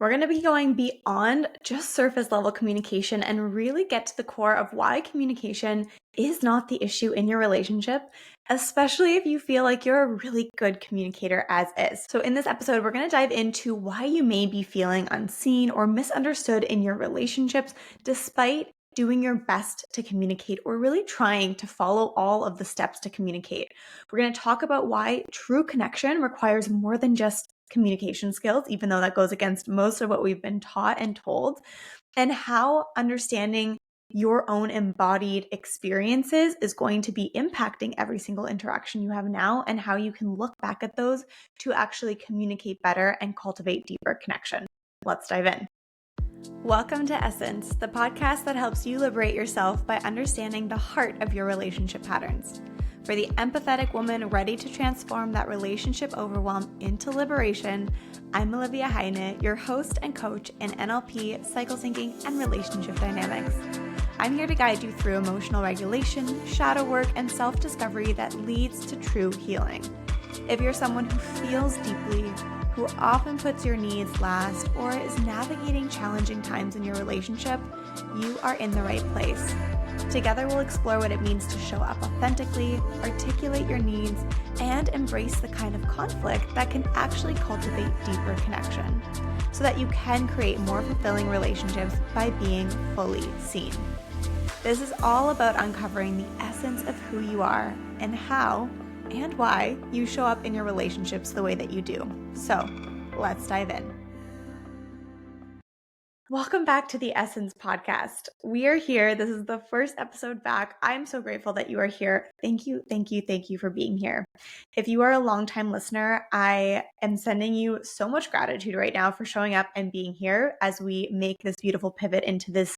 We're going to be going beyond just surface level communication and really get to the core of why communication is not the issue in your relationship, especially if you feel like you're a really good communicator as is. So in this episode, we're going to dive into why you may be feeling unseen or misunderstood in your relationships despite doing your best to communicate or really trying to follow all of the steps to communicate. We're going to talk about why true connection requires more than just communication skills, even though that goes against most of what we've been taught and told, and how understanding your own embodied experiences is going to be impacting every single interaction you have now, and how you can look back at those to actually communicate better and cultivate deeper connection. Let's dive in. Welcome to Essence, the podcast that helps you liberate yourself by understanding the heart of your relationship patterns. For the empathetic woman ready to transform that relationship overwhelm into liberation, I'm Olivia Heine, your host and coach in NLP, cycle syncing, and relationship dynamics. I'm here to guide you through emotional regulation, shadow work, and self-discovery that leads to true healing. If you're someone who feels deeply, who often puts your needs last, or is navigating challenging times in your relationship, you are in the right place. Together, we'll explore what it means to show up authentically, articulate your needs, and embrace the kind of conflict that can actually cultivate deeper connection, so that you can create more fulfilling relationships by being fully seen. This is all about uncovering the essence of who you are and how and why you show up in your relationships the way that you do. So, let's dive in. Welcome back to the Essence podcast. We are here. This is the first episode back. I'm so grateful that you are here. Thank you for being here. If you are a longtime listener, I am sending you so much gratitude right now for showing up and being here as we make this beautiful pivot into this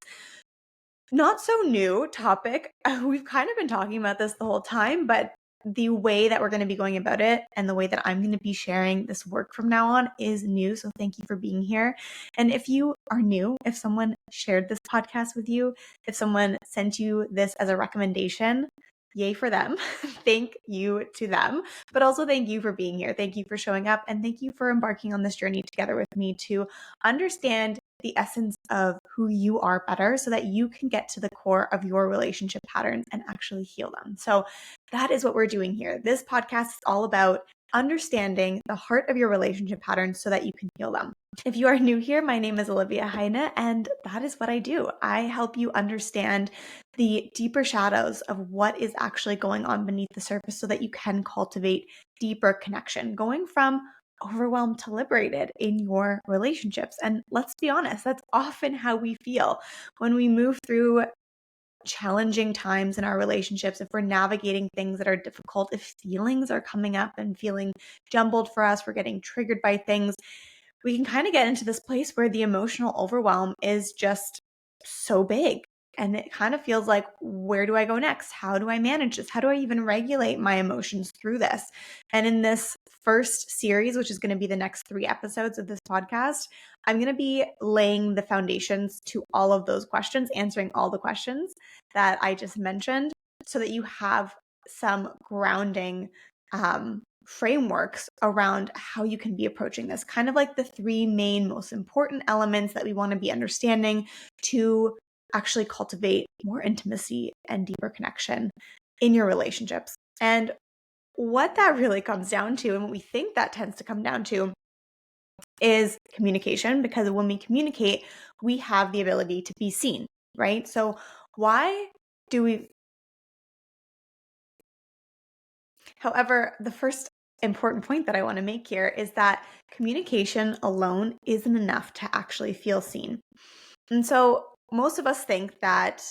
not so new topic. We've kind of been talking about this the whole time, but the way that we're going to be going about it and the way that I'm going to be sharing this work from now on is new. So thank you for being here. And if you are new, if someone shared this podcast with you, if someone sent you this as a recommendation, yay for them. Thank you to them, but also thank you for being here. Thank you for showing up, and thank you for embarking on this journey together with me to understand the essence of who you are better so that you can get to the core of your relationship patterns and actually heal them. So that is what we're doing here. This podcast is all about understanding the heart of your relationship patterns so that you can heal them. If you are new here, my name is Olivia Heine, and that is what I do. I help you understand the deeper shadows of what is actually going on beneath the surface so that you can cultivate deeper connection, going from overwhelmed to liberated in your relationships. And let's be honest, that's often how we feel when we move through challenging times in our relationships. If we're navigating things that are difficult, if feelings are coming up and feeling jumbled for us, we're getting triggered by things, we can kind of get into this place where the emotional overwhelm is just so big. And it kind of feels like, where do I go next? How do I manage this? How do I even regulate my emotions through this? And in this first series, which is going to be the next 3 episodes of this podcast, I'm going to be laying the foundations to all of those questions, answering all the questions that I just mentioned, so that you have some grounding frameworks around how you can be approaching this, kind of like the 3 main most important elements that we want to be understanding to actually cultivate more intimacy and deeper connection in your relationships. And what that really comes down to, and what we think that tends to come down to, is communication, because when we communicate, we have the ability to be seen, right? So why do we? However, the first important point that I want to make here is that communication alone isn't enough to actually feel seen. And so most of us think that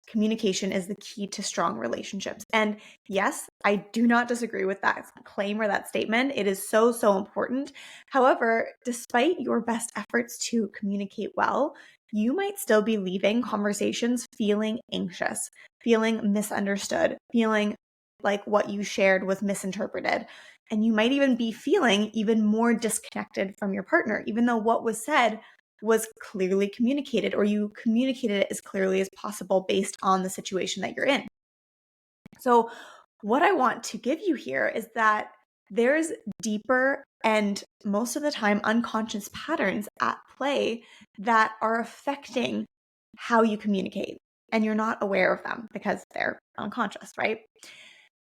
communication is the key to strong relationships. And yes, I do not disagree with that claim or that statement. It is so, so important. However, despite your best efforts to communicate well, you might still be leaving conversations feeling anxious, feeling misunderstood, feeling like what you shared was misinterpreted. And you might even be feeling even more disconnected from your partner, even though what was said was clearly communicated, or you communicated it as clearly as possible based on the situation that you're in. So what I want to give you here is that there's deeper and most of the time unconscious patterns at play that are affecting how you communicate. And you're not aware of them because they're unconscious, right?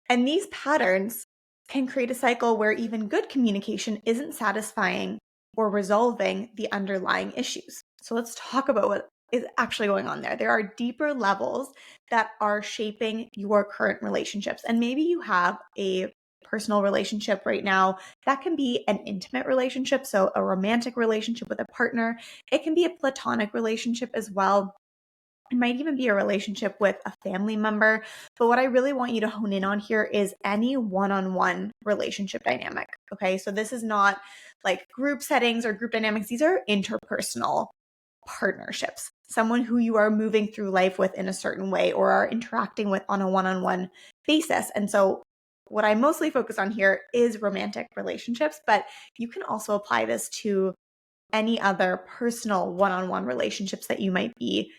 And these patterns can create a cycle where even good communication isn't satisfying or resolving the underlying issues. So let's talk about what is actually going on there. There are deeper levels that are shaping your current relationships. And maybe you have a personal relationship right now. That can be an intimate relationship, so a romantic relationship with a partner. It can be a platonic relationship as well. It might even be a relationship with a family member. But what I really want you to hone in on here is any one-on-one relationship dynamic. Okay. So this is not like group settings or group dynamics. These are interpersonal partnerships, someone who you are moving through life with in a certain way or are interacting with on a one-on-one basis. And so what I mostly focus on here is romantic relationships, but you can also apply this to any other personal one-on-one relationships that you might be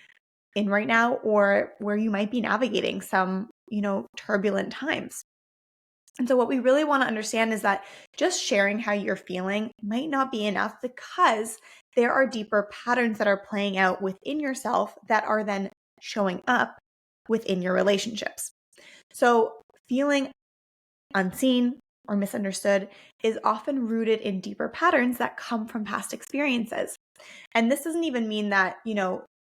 in right now or where you might be navigating some, turbulent times. And so what we really want to understand is that just sharing how you're feeling might not be enough because there are deeper patterns that are playing out within yourself that are then showing up within your relationships. So feeling unseen or misunderstood is often rooted in deeper patterns that come from past experiences. And this doesn't even mean that,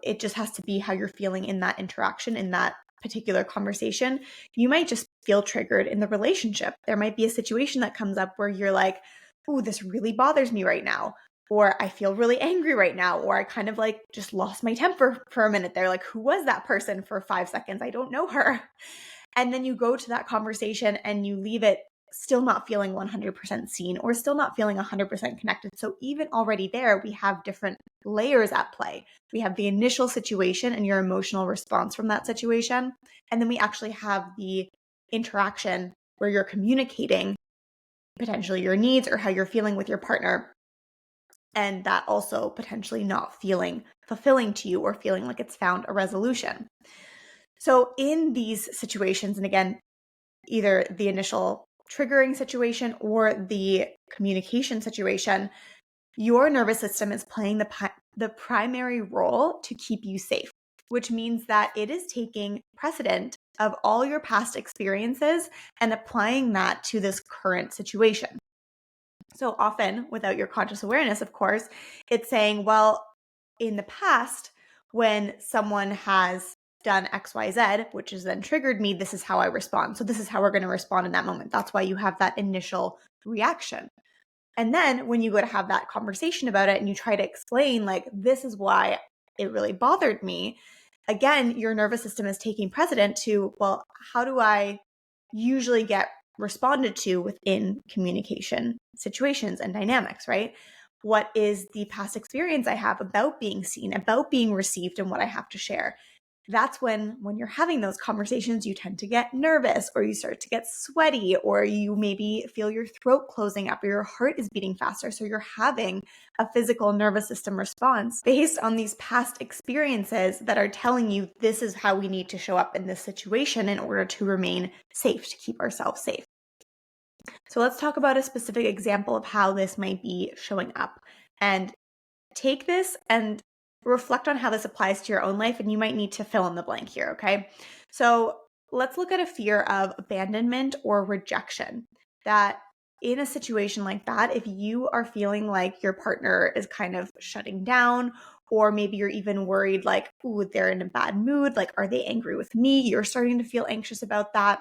it just has to be how you're feeling in that interaction, in that particular conversation. You might just feel triggered in the relationship. There might be a situation that comes up where you're like, "Ooh, this really bothers me right now." Or I feel really angry right now. Or I kind of like just lost my temper for a minute there. Like, who was that person for 5 seconds? I don't know her. And then you go to that conversation and you leave it still not feeling 100% seen or still not feeling 100% connected. So even already there, we have different layers at play. We have the initial situation and your emotional response from that situation. And then we actually have the interaction where you're communicating potentially your needs or how you're feeling with your partner. And that also potentially not feeling fulfilling to you or feeling like it's found a resolution. So in these situations, and again, either the initial triggering situation or the communication situation, your nervous system is playing the primary role to keep you safe, which means that it is taking precedent of all your past experiences and applying that to this current situation. So often, without your conscious awareness, of course, it's saying, well, in the past, when someone has done XYZ, which has then triggered me, this is how I respond. So this is how we're going to respond in that moment. That's why you have that initial reaction. And then when you go to have that conversation about it and you try to explain, like, this is why it really bothered me, again, your nervous system is taking precedent to, well, how do I usually get responded to within communication situations and dynamics, right? What is the past experience I have about being seen, about being received, and what I have to share? That's when you're having those conversations, you tend to get nervous or you start to get sweaty or you maybe feel your throat closing up or your heart is beating faster. So you're having a physical nervous system response based on these past experiences that are telling you this is how we need to show up in this situation in order to remain safe, to keep ourselves safe. So let's talk about a specific example of how this might be showing up. And take this and reflect on how this applies to your own life, and you might need to fill in the blank here, okay? So let's look at a fear of abandonment or rejection. That in a situation like that, if you are feeling like your partner is kind of shutting down, or maybe you're even worried like, ooh, they're in a bad mood, like, are they angry with me? You're starting to feel anxious about that.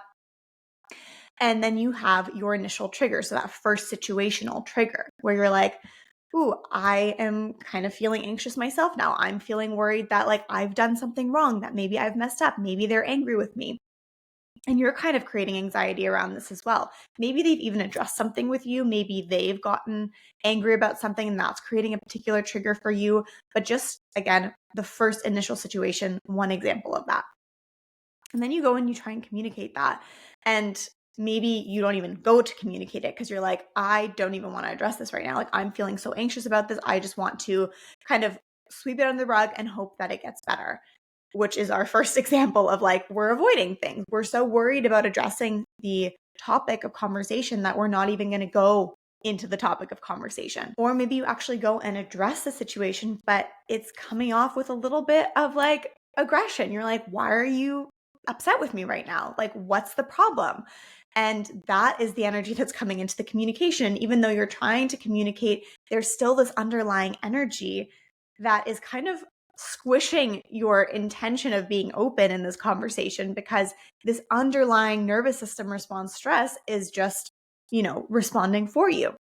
And then you have your initial trigger. So that first situational trigger where you're like, ooh, I am kind of feeling anxious myself now. I'm feeling worried that like I've done something wrong, that maybe I've messed up. Maybe they're angry with me. And you're kind of creating anxiety around this as well. Maybe they've even addressed something with you. Maybe they've gotten angry about something and that's creating a particular trigger for you. But just again, the first initial situation, one example of that. And then you go and you try and communicate that. And maybe you don't even go to communicate it because you're like, I don't even want to address this right now. Like, I'm feeling so anxious about this. I just want to kind of sweep it under the rug and hope that it gets better, which is our first example of like, we're avoiding things. We're so worried about addressing the topic of conversation that we're not even going to go into the topic of conversation. Or maybe you actually go and address the situation, but it's coming off with a little bit of like aggression. You're like, why are you upset with me right now? Like, what's the problem? And that is the energy that's coming into the communication. Even though you're trying to communicate, there's still this underlying energy that is kind of squishing your intention of being open in this conversation, because this underlying nervous system response stress is just, responding for you.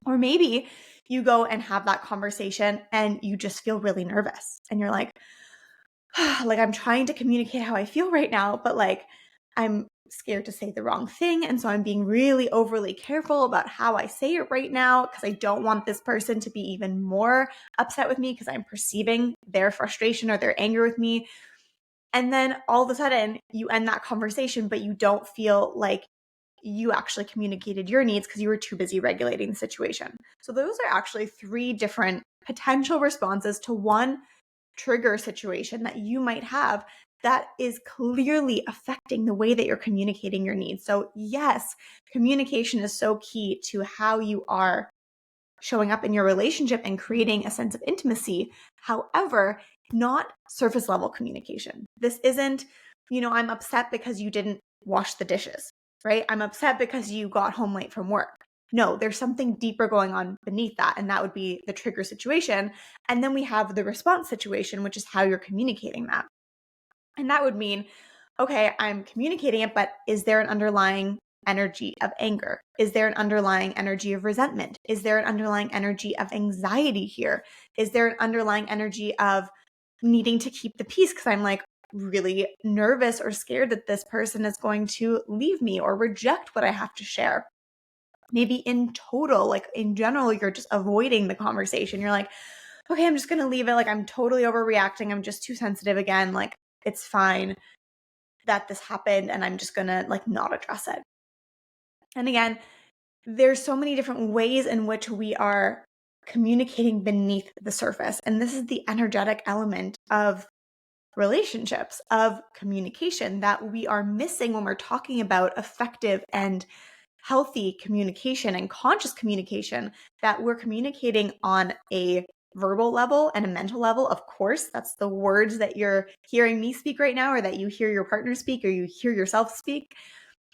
Or maybe you go and have that conversation and you just feel really nervous and you're like, like, I'm trying to communicate how I feel right now, but like, I'm scared to say the wrong thing. And so I'm being really overly careful about how I say it right now, because I don't want this person to be even more upset with me because I'm perceiving their frustration or their anger with me. And then all of a sudden you end that conversation, but you don't feel like you actually communicated your needs because you were too busy regulating the situation. So those are actually 3 different potential responses to one trigger situation that you might have that is clearly affecting the way that you're communicating your needs. So yes, communication is so key to how you are showing up in your relationship and creating a sense of intimacy. However, not surface level communication. This isn't, I'm upset because you didn't wash the dishes, right? I'm upset because you got home late from work. No, there's something deeper going on beneath that, and that would be the trigger situation. And then we have the response situation, which is how you're communicating that. And that would mean, okay, I'm communicating it, but is there an underlying energy of anger? Is there an underlying energy of resentment? Is there an underlying energy of anxiety here? Is there an underlying energy of needing to keep the peace because I'm like really nervous or scared that this person is going to leave me or reject what I have to share? Maybe in total, like in general, you're just avoiding the conversation. You're like, okay, I'm just going to leave it. Like, I'm totally overreacting. I'm just too sensitive again. Like, it's fine that this happened and I'm just going to like not address it. And again, there's so many different ways in which we are communicating beneath the surface. And this is the energetic element of relationships, of communication, that we are missing when we're talking about effective and healthy communication and conscious communication, that we're communicating on a verbal level and a mental level. Of course, that's the words that you're hearing me speak right now, or that you hear your partner speak, or you hear yourself speak.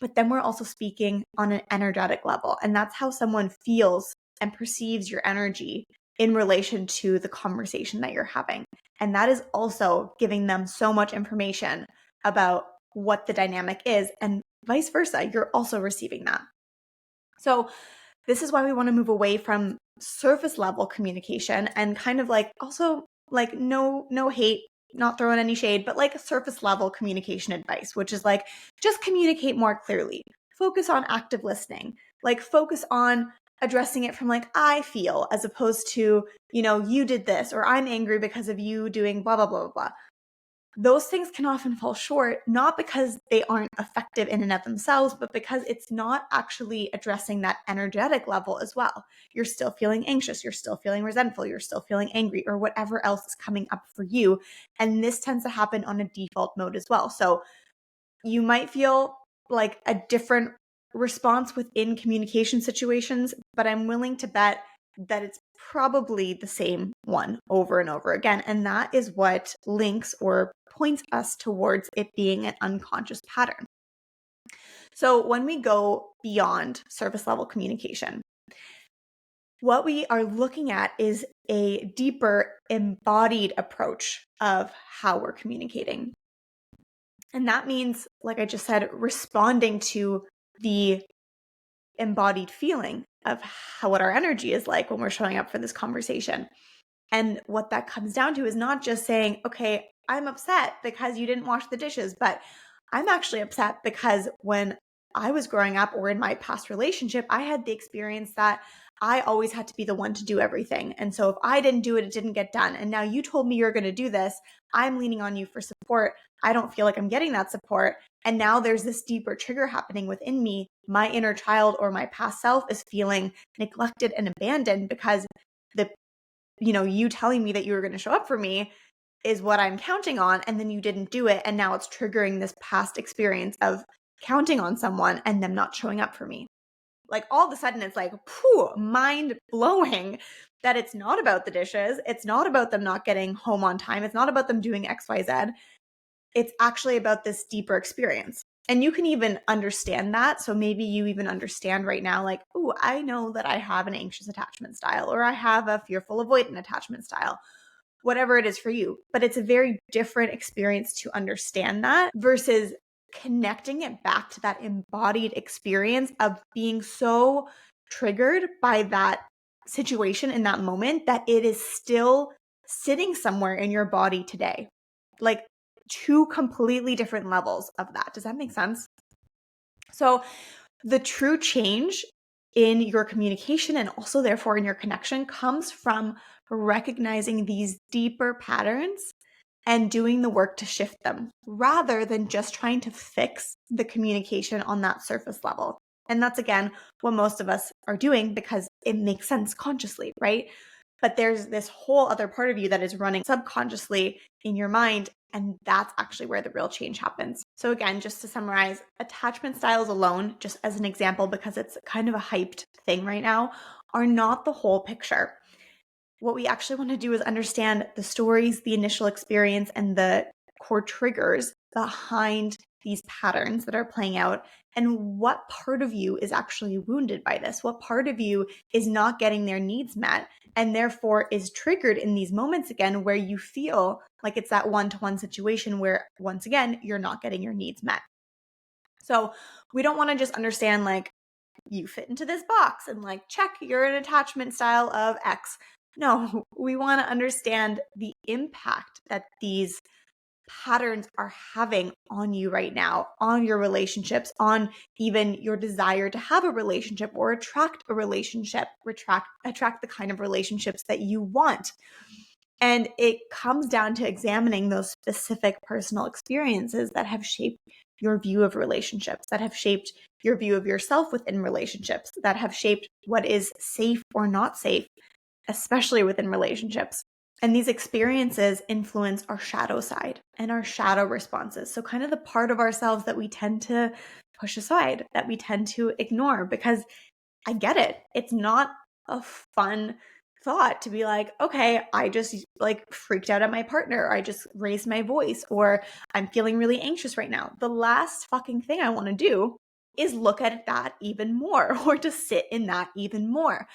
But then we're also speaking on an energetic level. And that's how someone feels and perceives your energy in relation to the conversation that you're having. And that is also giving them so much information about what the dynamic is, and vice versa. You're also receiving that. So this is why we want to move away from surface level communication and kind of like also like no hate, not throwing any shade, but like surface level communication advice, which is like just communicate more clearly. Focus on active listening. Like focus on addressing it from like I feel, as opposed to, you did this, or I'm angry because of you doing blah blah blah blah blah. Those things can often fall short, not because they aren't effective in and of themselves, but because it's not actually addressing that energetic level as well. You're still feeling anxious, you're still feeling resentful, you're still feeling angry, or whatever else is coming up for you. And this tends to happen on a default mode as well. So you might feel like a different response within communication situations, but I'm willing to bet that it's probably the same one over and over again. And that is what links or points us towards it being an unconscious pattern. So when we go beyond surface level communication, what we are looking at is a deeper embodied approach of how we're communicating. And that means, like I just said, responding to the embodied feeling of what our energy is like when we're showing up for this conversation. And what that comes down to is not just saying, okay, I'm upset because you didn't wash the dishes, but I'm actually upset because when I was growing up or in my past relationship, I had the experience that I always had to be the one to do everything. And so if I didn't do it, it didn't get done. And now you told me you're going to do this. I'm leaning on you for support. I don't feel like I'm getting that support. And now there's this deeper trigger happening within me. My inner child or my past self is feeling neglected and abandoned because you telling me that you were going to show up for me is what I'm counting on. And then you didn't do it. And now it's triggering this past experience of counting on someone and them not showing up for me. Like all of a sudden it's like, phew, mind blowing that it's not about the dishes. It's not about them not getting home on time. It's not about them doing XYZ. It's actually about this deeper experience. And you can even understand that. So maybe you even understand right now, like, oh, I know that I have an anxious attachment style, or I have a fearful avoidant attachment style, whatever it is for you. But it's a very different experience to understand that versus connecting it back to that embodied experience of being so triggered by that situation in that moment that it is still sitting somewhere in your body today. Like two completely different levels of that. Does that make sense? So the true change in your communication and also therefore in your connection comes from recognizing these deeper patterns and doing the work to shift them rather than just trying to fix the communication on that surface level. And that's again what most of us are doing because it makes sense consciously, right? But there's this whole other part of you that is running subconsciously in your mind. And that's actually where the real change happens. So again, just to summarize, attachment styles alone, just as an example, because it's kind of a hyped thing right now, are not the whole picture. What we actually want to do is understand the stories, the initial experience, and the core triggers behind these patterns that are playing out, and what part of you is actually wounded by this, what part of you is not getting their needs met, and therefore is triggered in these moments again where you feel like it's that one-to-one situation where, once again, you're not getting your needs met. So we don't want to just understand like you fit into this box and like check you're an attachment style of X. No, we want to understand the impact that these patterns are having on you right now, on your relationships, on even your desire to have a relationship or attract a relationship, attract the kind of relationships that you want. And it comes down to examining those specific personal experiences that have shaped your view of relationships, that have shaped your view of yourself within relationships, that have shaped what is safe or not safe, especially within relationships. And these experiences influence our shadow side and our shadow responses. So kind of the part of ourselves that we tend to push aside, that we tend to ignore, because I get it. It's not a fun thought to be like, okay, I just like freaked out at my partner, or I just raised my voice, or I'm feeling really anxious right now. The last fucking thing I want to do is look at that even more or to sit in that even more.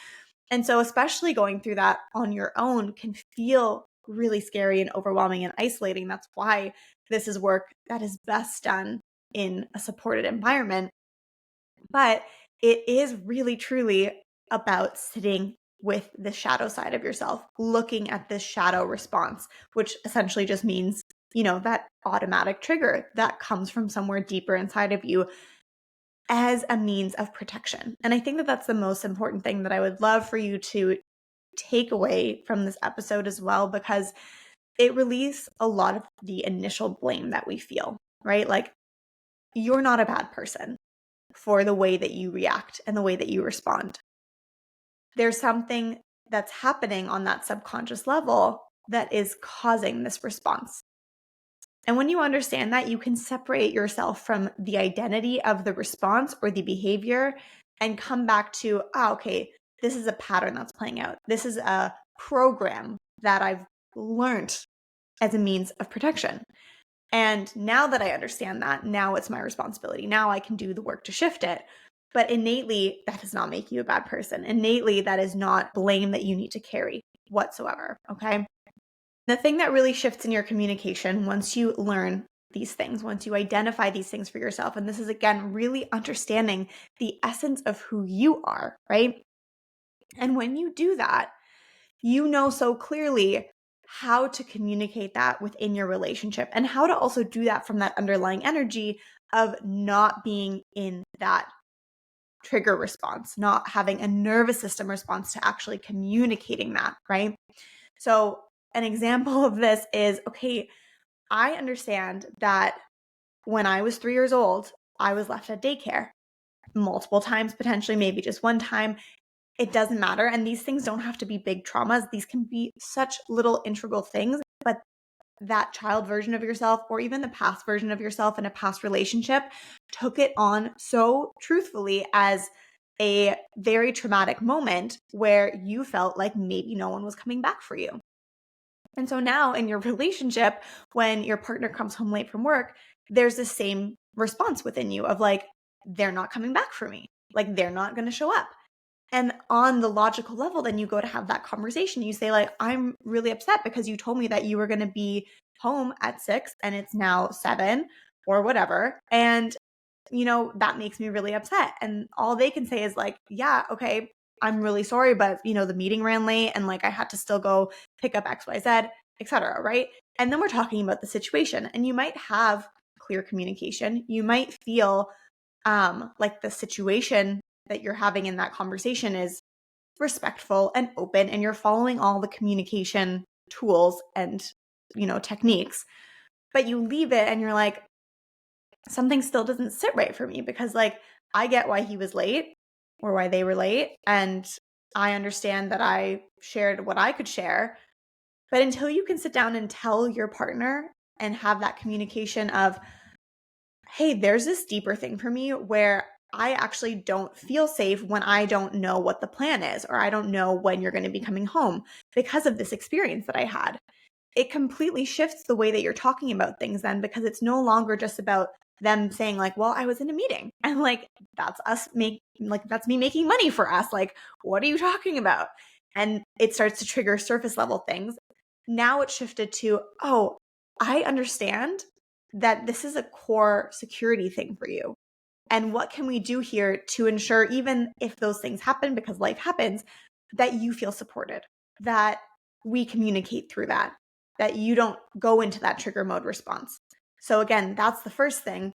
And so especially going through that on your own can feel really scary and overwhelming and isolating. That's why this is work that is best done in a supported environment. But it is really truly about sitting with the shadow side of yourself, looking at this shadow response, which essentially just means, that automatic trigger that comes from somewhere deeper inside of you as a means of protection. And I think that that's the most important thing that I would love for you to take away from this episode as well, because it relieves a lot of the initial blame that we feel, right? Like, you're not a bad person for the way that you react and the way that you respond. There's something that's happening on that subconscious level that is causing this response. And when you understand that, you can separate yourself from the identity of the response or the behavior and come back to, okay, this is a pattern that's playing out. This is a program that I've learned as a means of protection. And now that I understand that, now it's my responsibility. Now I can do the work to shift it. But innately, that does not make you a bad person. Innately, that is not blame that you need to carry whatsoever. Okay. The thing that really shifts in your communication once you learn these things, once you identify these things for yourself, and this is again really understanding the essence of who you are, right? And when you do that, you know so clearly how to communicate that within your relationship and how to also do that from that underlying energy of not being in that trigger response, not having a nervous system response to actually communicating that, right? So an example of this is, okay, I understand that when I was 3 years old, I was left at daycare multiple times, potentially maybe just one time. It doesn't matter. And these things don't have to be big traumas. These can be such little integral things, but that child version of yourself or even the past version of yourself in a past relationship took it on so truthfully as a very traumatic moment where you felt like maybe no one was coming back for you. And so now in your relationship, when your partner comes home late from work, there's the same response within you of like, they're not coming back for me. Like, they're not going to show up. And on the logical level, then you go to have that conversation. You say like, I'm really upset because you told me that you were going to be home at 6 and it's now 7 or whatever. And, that makes me really upset. And all they can say is like, yeah, okay, I'm really sorry, but the meeting ran late and like I had to still go pick up XYZ, etc. Right. And then we're talking about the situation, and you might have clear communication. You might feel like the situation that you're having in that conversation is respectful and open, and you're following all the communication tools and techniques. But you leave it and you're like, something still doesn't sit right for me, because like I get why he was late or why they were late, and I understand that I shared what I could share. But until you can sit down and tell your partner and have that communication of, hey, there's this deeper thing for me where I actually don't feel safe when I don't know what the plan is, or I don't know when you're going to be coming home because of this experience that I had. It completely shifts the way that you're talking about things then, because it's no longer just about them saying like, well, I was in a meeting and like, that's me making money for us. Like, what are you talking about? And it starts to trigger surface level things. Now it's shifted to, oh, I understand that this is a core security thing for you. And what can we do here to ensure, even if those things happen, because life happens, that you feel supported, that we communicate through that you don't go into that trigger mode response. So again, that's the first thing.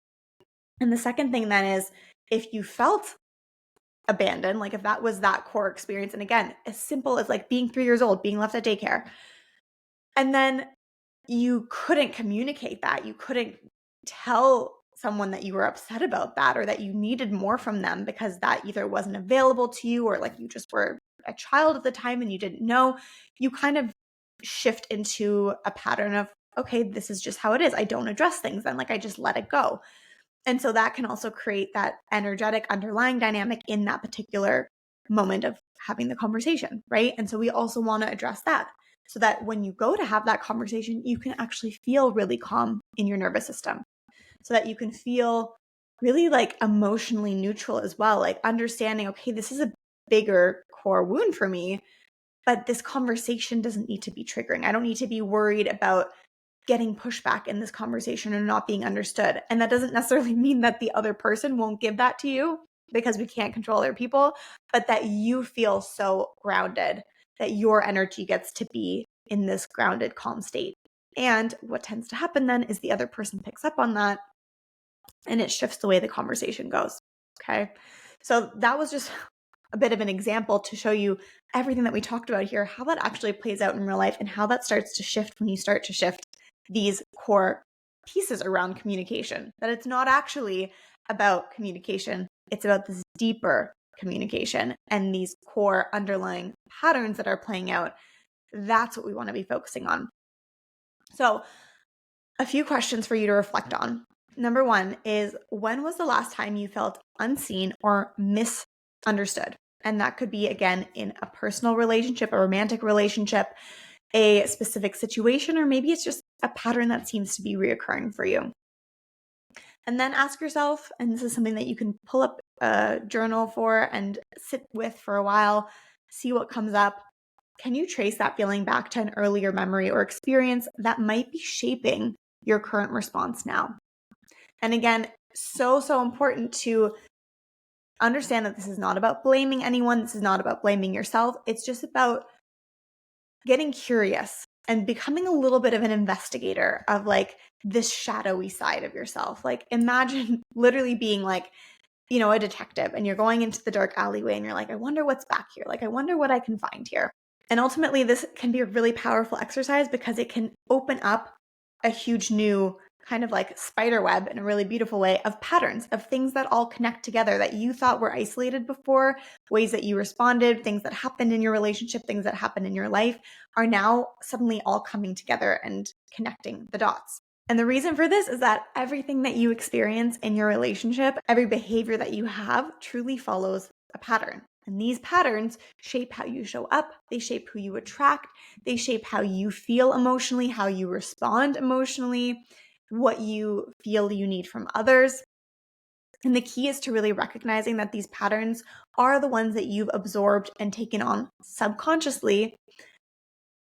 And the second thing then is, if you felt abandoned, like if that was that core experience, and again, as simple as like being 3 years old, being left at daycare, and then you couldn't communicate that, you couldn't tell someone that you were upset about that, or that you needed more from them because that either wasn't available to you, or like you just were a child at the time and you didn't know, you kind of shift into a pattern of, okay, this is just how it is. I don't address things then, like I just let it go. And so that can also create that energetic underlying dynamic in that particular moment of having the conversation, right? And so we also want to address that, so that when you go to have that conversation, you can actually feel really calm in your nervous system, so that you can feel really like emotionally neutral as well, like understanding, okay, this is a bigger core wound for me, but this conversation doesn't need to be triggering. I don't need to be worried about getting pushback in this conversation and not being understood. And that doesn't necessarily mean that the other person won't give that to you, because we can't control other people, but that you feel so grounded, that your energy gets to be in this grounded, calm state. And what tends to happen then is the other person picks up on that and it shifts the way the conversation goes. Okay. So that was just a bit of an example to show you everything that we talked about here, how that actually plays out in real life, and how that starts to shift when you start to shift these core pieces around communication. That it's not actually about communication, it's about this deeper communication and these core underlying patterns that are playing out. That's what we want to be focusing on. So, a few questions for you to reflect on. Number one is, when was the last time you felt unseen or misunderstood? And that could be, again, in a personal relationship, a romantic relationship, a specific situation, or maybe it's just a pattern that seems to be reoccurring for you. And then ask yourself, and this is something that you can pull up a journal for and sit with for a while, see what comes up. Can you trace that feeling back to an earlier memory or experience that might be shaping your current response now? And again, so important to understand that this is not about blaming anyone. This is not about blaming yourself. It's just about getting curious and becoming a little bit of an investigator of like this shadowy side of yourself. Like, imagine literally being like, a detective, and you're going into the dark alleyway and you're like, I wonder what's back here. Like, I wonder what I can find here. And ultimately, this can be a really powerful exercise because it can open up a huge new kind of like spider web in a really beautiful way of patterns, of things that all connect together that you thought were isolated before, ways that you responded, things that happened in your relationship, things that happened in your life are now suddenly all coming together and connecting the dots. And the reason for this is that everything that you experience in your relationship, every behavior that you have truly follows a pattern. And these patterns shape how you show up, they shape who you attract, they shape how you feel emotionally, how you respond emotionally, what you feel you need from others. And the key is to really recognizing that these patterns are the ones that you've absorbed and taken on subconsciously.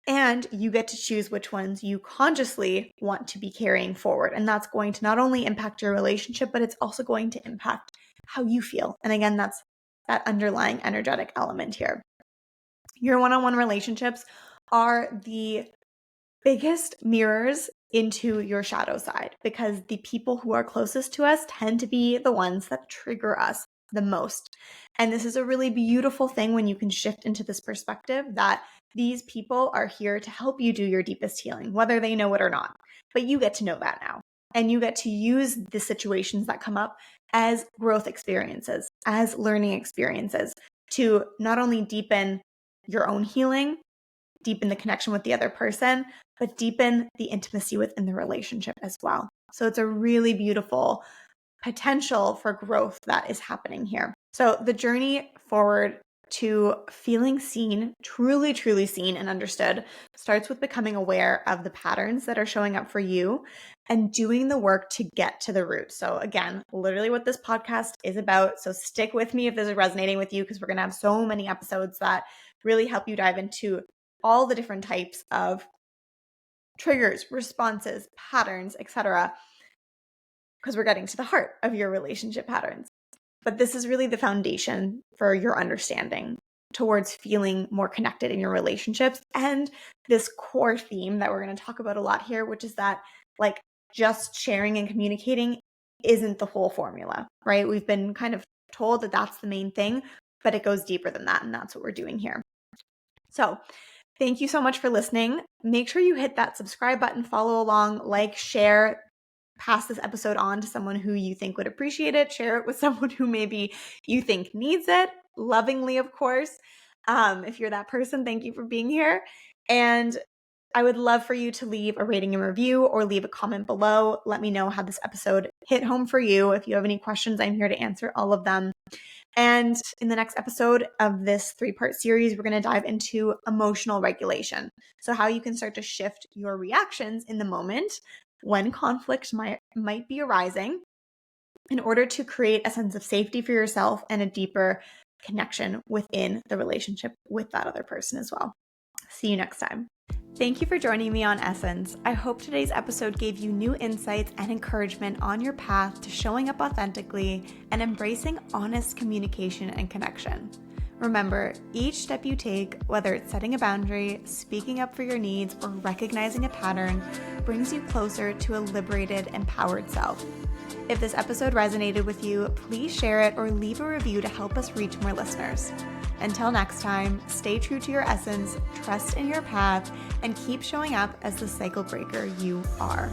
And you get to choose which ones you consciously want to be carrying forward. And that's going to not only impact your relationship, but it's also going to impact how you feel. And again, that's that underlying energetic element here. Your one-on-one relationships are the biggest mirrors into your shadow side because the people who are closest to us tend to be the ones that trigger us the most. And this is a really beautiful thing when you can shift into this perspective that these people are here to help you do your deepest healing, whether they know it or not. But you get to know that now. And you get to use the situations that come up as growth experiences, as learning experiences to not only deepen your own healing, deepen the connection with the other person, but deepen the intimacy within the relationship as well. So it's a really beautiful potential for growth that is happening here. So the journey forward to feeling seen, truly, truly seen and understood, starts with becoming aware of the patterns that are showing up for you and doing the work to get to the root. So again, literally what this podcast is about. So stick with me if this is resonating with you, because we're going to have so many episodes that really help you dive into all the different types of triggers, responses, patterns, etc., because we're getting to the heart of your relationship patterns. But this is really the foundation for your understanding towards feeling more connected in your relationships. And this core theme that we're going to talk about a lot here, which is that like just sharing and communicating isn't the whole formula, right? We've been kind of told that that's the main thing, but it goes deeper than that. And that's what we're doing here. So thank you so much for listening. Make sure you hit that subscribe button, follow along, like, share, pass this episode on to someone who you think would appreciate it. Share it with someone who maybe you think needs it, lovingly, of course. If you're that person, thank you for being here. And I would love for you to leave a rating and review or leave a comment below. Let me know how this episode hit home for you. If you have any questions, I'm here to answer all of them. And in the next episode of this 3-part series, we're going to dive into emotional regulation. So how you can start to shift your reactions in the moment when conflict might be arising in order to create a sense of safety for yourself and a deeper connection within the relationship with that other person as well. See you next time. Thank you for joining me on Essence. I hope today's episode gave you new insights and encouragement on your path to showing up authentically and embracing honest communication and connection. Remember, each step you take, whether it's setting a boundary, speaking up for your needs, or recognizing a pattern, brings you closer to a liberated, empowered self. If this episode resonated with you, please share it or leave a review to help us reach more listeners. Until next time, stay true to your essence, trust in your path, and keep showing up as the cycle breaker you are.